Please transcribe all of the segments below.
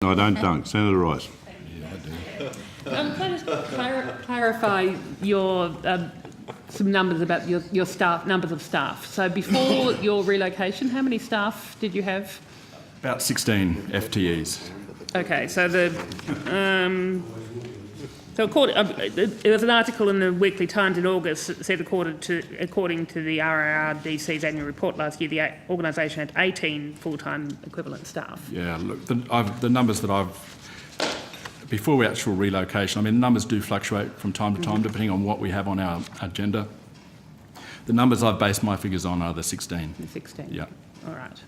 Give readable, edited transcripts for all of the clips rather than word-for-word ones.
No, I don't dunk. Senator Rice. Can I just clarify your some numbers about your staff, numbers of staff? So before your relocation, how many staff did you have? About 16 FTEs. Okay, so there was an article in the Weekly Times in August that said, according to the RRRDC's annual report last year, the organisation had 18 full-time equivalent staff. Yeah, look, the numbers that before the actual relocation, I mean, numbers do fluctuate from time to time depending on what we have on our agenda. The numbers I've based my figures on are the 16. The 16? Yeah. All right.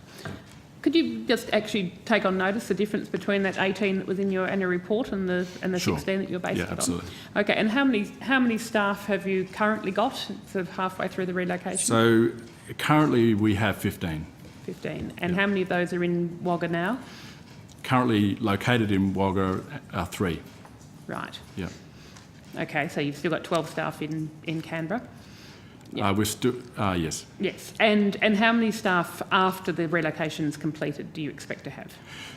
Could you just actually take on notice the difference between that 18 that was in your annual report and the Sure. 16 that you're based it on? Absolutely. Okay, and how many staff have you currently got, sort of halfway through the relocation? So currently we have 15. 15. And how many of those are in Wagga now? Currently located in Wagga are 3. Right. Yeah. Okay, so you've still got 12 staff in Canberra? Yeah. We're still, yes. Yes. And how many staff after the relocation is completed do you expect to have?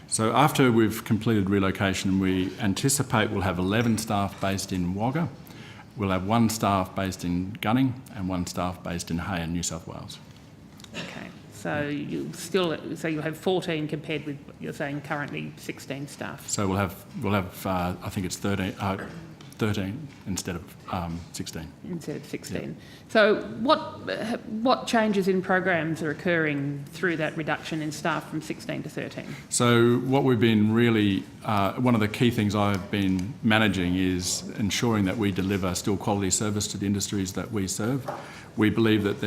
So after we've completed relocation, we anticipate we'll have 11 staff based in Wagga. We'll have 1 staff based in Gunning and 1 staff based in Hay in New South Wales. Okay. So you'll have 14 compared with, you're saying, currently 16 staff. So we'll have I think it's 13 instead of 16. Instead of 16. Yeah. So what changes in programs are occurring through that reduction in staff from 16 to 13? So what we've been really, one of the key things I've been managing is ensuring that we deliver still quality service to the industries that we serve. We believe that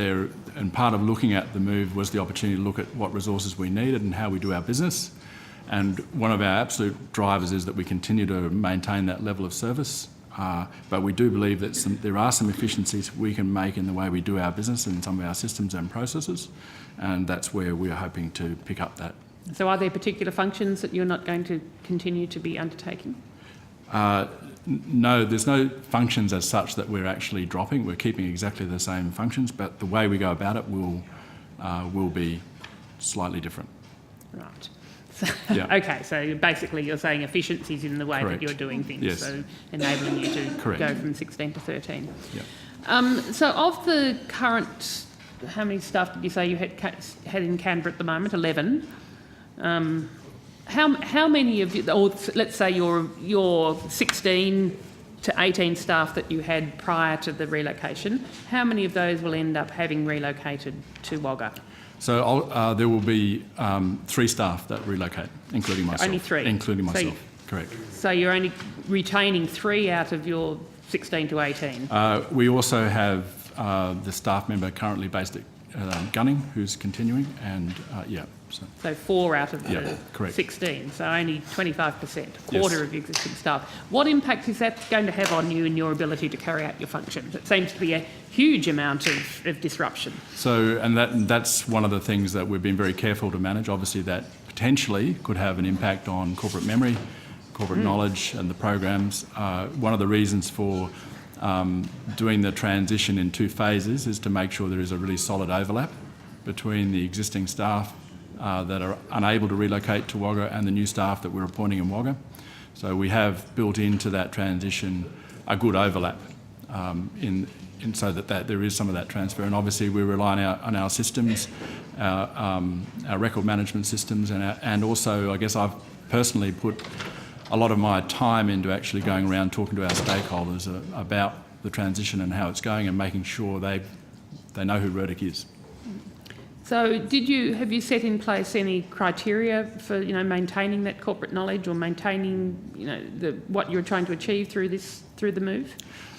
and part of looking at the move was the opportunity to look at what resources we needed and how we do our business. And one of our absolute drivers is that we continue to maintain that level of service. But we do believe that there are some efficiencies we can make in the way we do our business and some of our systems and processes, and that's where we're hoping to pick up that. So are there particular functions that you're not going to continue to be undertaking? No, there's no functions as such that we're actually dropping. We're keeping exactly the same functions, but the way we go about it will be slightly different. Right. So, Yeah. Okay, so basically you're saying efficiencies in the way Correct. that you're doing things, Yes. so enabling you to Correct. go from 16 to 13. Yeah. So of the current, how many staff did you say you had in Canberra at the moment? 11. How many of you, or let's say your 16 to 18 staff that you had prior to the relocation, how many of those will end up having relocated to Wagga? So there will be 3 staff that relocate, including myself. Only 3? Including myself, So correct. So you're only retaining 3 out of your 16 to 18? We also have the staff member currently based at Gunning who's continuing, and So 4 out of the Yeah, correct. 16, so only 25%, a Yes. quarter of your existing staff. What impact is that going to have on you and your ability to carry out your functions? It seems to be a huge amount of disruption. So, and that's one of the things that we've been very careful to manage. Obviously, that potentially could have an impact on corporate memory, corporate knowledge, and the programs. One of the reasons for doing the transition in 2 phases is to make sure there is a really solid overlap between the existing staff that are unable to relocate to Wagga and the new staff that we're appointing in Wagga. So we have built into that transition a good overlap so that there is some of that transfer. And obviously we rely on our systems, our record management systems, and also I guess I've personally put a lot of my time into actually going around talking to our stakeholders about the transition and how it's going and making sure they know who Rurdoch is. So have you set in place any criteria for maintaining that corporate knowledge or maintaining what you're trying to achieve through the move?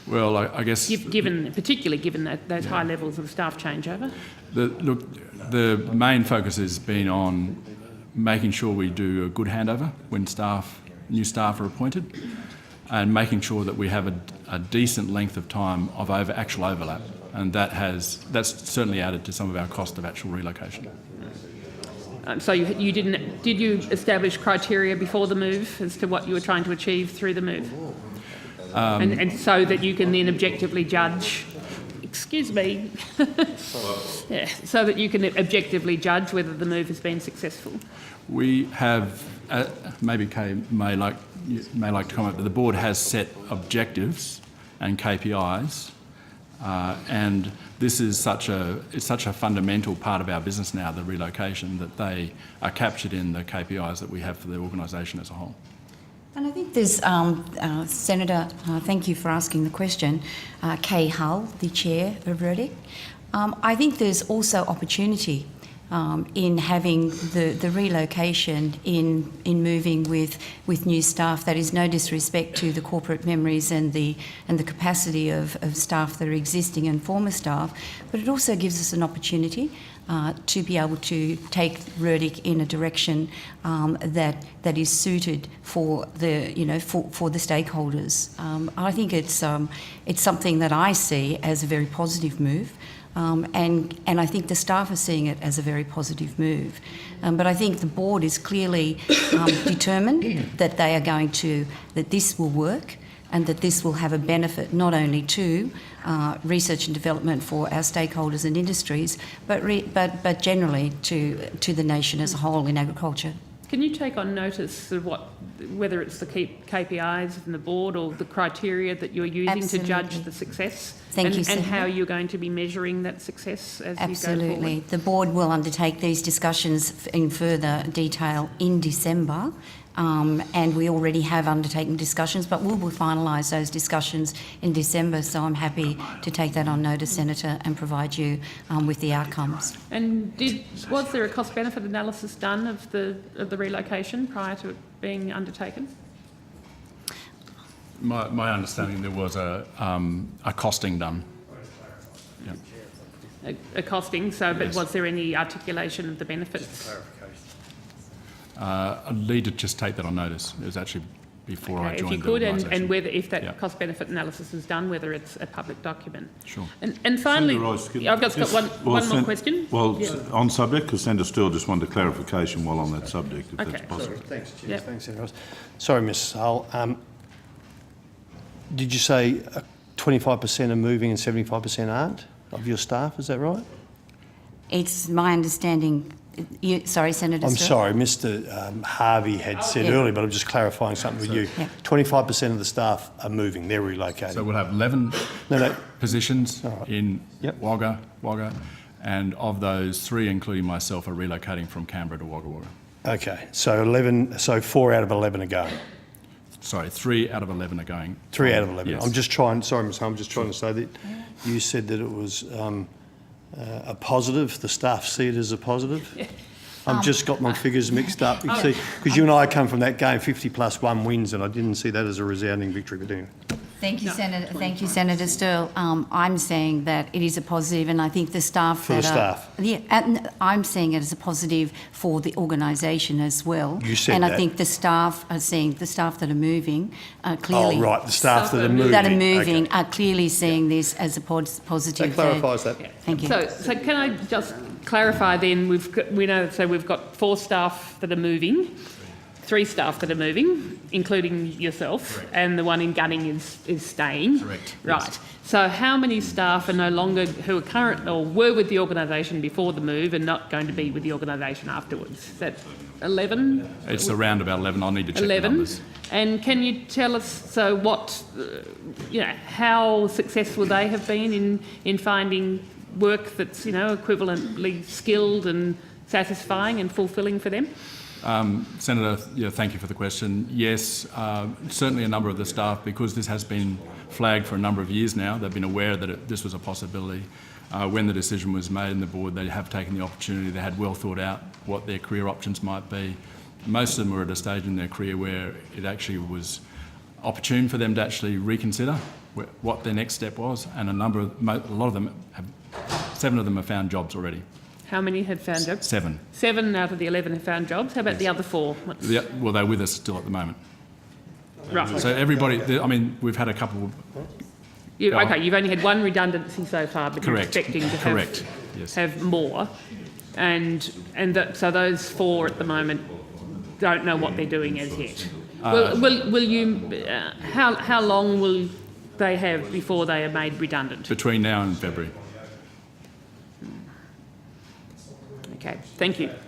Well, I guess particularly given those high levels of staff changeover. The main focus has been on making sure we do a good handover when new staff are appointed, and making sure that we have a decent length of time of actual overlap, and that's certainly added to some of our cost of actual relocation. So did you establish criteria before the move as to what you were trying to achieve through the move? And so that you can then objectively judge, excuse me, so that you can objectively judge whether the move has been successful? We have maybe Kay may like to comment, but the board has set objectives and KPIs, and this is such a fundamental part of our business now, the relocation, that they are captured in the KPIs that we have for the organisation as a whole. And I think there's, Senator, thank you for asking the question, Kay Hull, the Chair of RERDIC. I think there's also opportunity in having the relocation, in moving with new staff. That is no disrespect to the corporate memories and the capacity of staff that are existing and former staff, but it also gives us an opportunity to be able to take RERDIC in a direction that is suited for the for the stakeholders. I think it's something that I see as a very positive move. And I think the staff are seeing it as a very positive move. But I think the board is clearly determined that that this will work and that this will have a benefit not only to research and development for our stakeholders and industries, but generally to the nation as a whole in agriculture. Can you take on notice of whether it's the KPIs from the board or the criteria that you're using to judge the success? Thank you, and Senator. how you're going to be measuring that success as you go Absolutely. forward? The board will undertake these discussions in further detail in December, and we already have undertaken discussions, but we will finalise those discussions in December. So I'm happy to take that on notice, Senator, and provide you with the outcomes. And was there a cost-benefit analysis done of the relocation prior to it being undertaken? My understanding, there was a costing done. Yeah. A costing, but Yes. was there any articulation of the benefits? I'd need to just take that on notice. It was actually before I If joined you the could, organisation. and whether if that Yeah. cost-benefit analysis is done, whether it's a public document. Sure. And finally, Senator Rice, could- I've just got one more Sen- question. Well, Yeah. on subject, because Senator Steele just wanted a clarification while on that subject, if Okay. that's possible. Thanks, Chair. Yep. Thanks, Senator Ross. Sorry, Ms Hull. Did you say 25% are moving and 75% aren't of your staff? Is that right? It's my understanding. Sorry, Senator. I'm Stewart. sorry, Mr Harvey had said Yeah. earlier, but I'm just clarifying something with you. Yeah. 25% of the staff are moving, they're relocating. So we'll have 11 No. positions in Yep. Wagga, and of those, 3, including myself, are relocating from Canberra to Wagga Wagga. Okay, so 4 out of 11 are going. Sorry, 3 out of 11 are going. 3 out of 11. Yes. I'm just trying, sorry, Ms Hull, I'm just trying to say that you said that it was a positive, the staff see it as a positive. I've just got my figures mixed up. You see, because you and I come from that game, 50+1 wins, and I didn't see that as a resounding victory. But anyway. Thank you, Senator. Thank you, Senator Stirl. I'm saying that it is a positive, and I think the staff For the staff. Yeah, and I'm seeing it as a positive for the organisation as well. You said and that. I think the staff are seeing the staff that are moving clearly. Oh, right, the staff that are moving. That are moving Okay. are clearly seeing this as a positive. That clarifies that. Thank you. So can I just clarify then? We've got 4 staff that are moving, 3 staff that are moving, including yourself, and the one in Gunning is staying. Correct. Right. Yes. So how many staff are no longer who are current or were with the organisation before the move and not going to be with the organisation afterwards? Is that 11? It's around about 11. I'll need to check the 11. numbers. And can you tell us how successful they have been in finding work that's equivalently skilled and satisfying and fulfilling for them? Senator, thank you for the question. Yes, certainly a number of the staff, because this has been flagged for a number of years now, they've been aware that this was a possibility. When the decision was made in the board, they have taken the opportunity. They had well thought out what their career options might be. Most of them were at a stage in their career where it actually was opportune for them to actually reconsider what their next step was, and a lot of them, 7 of them have found jobs already. How many have found jobs? 7. 7 out of the 11 have found jobs. How about the other 4? Well, they're with us still at the moment. Right. So everybody, we've had a couple. Okay, you've only had 1 redundancy so far, but Correct. you're expecting to Correct. Yes. have more. So those 4 at the moment don't know what they're doing as yet. Will you? How long will they have before they are made redundant? Between now and February. Okay, thank you.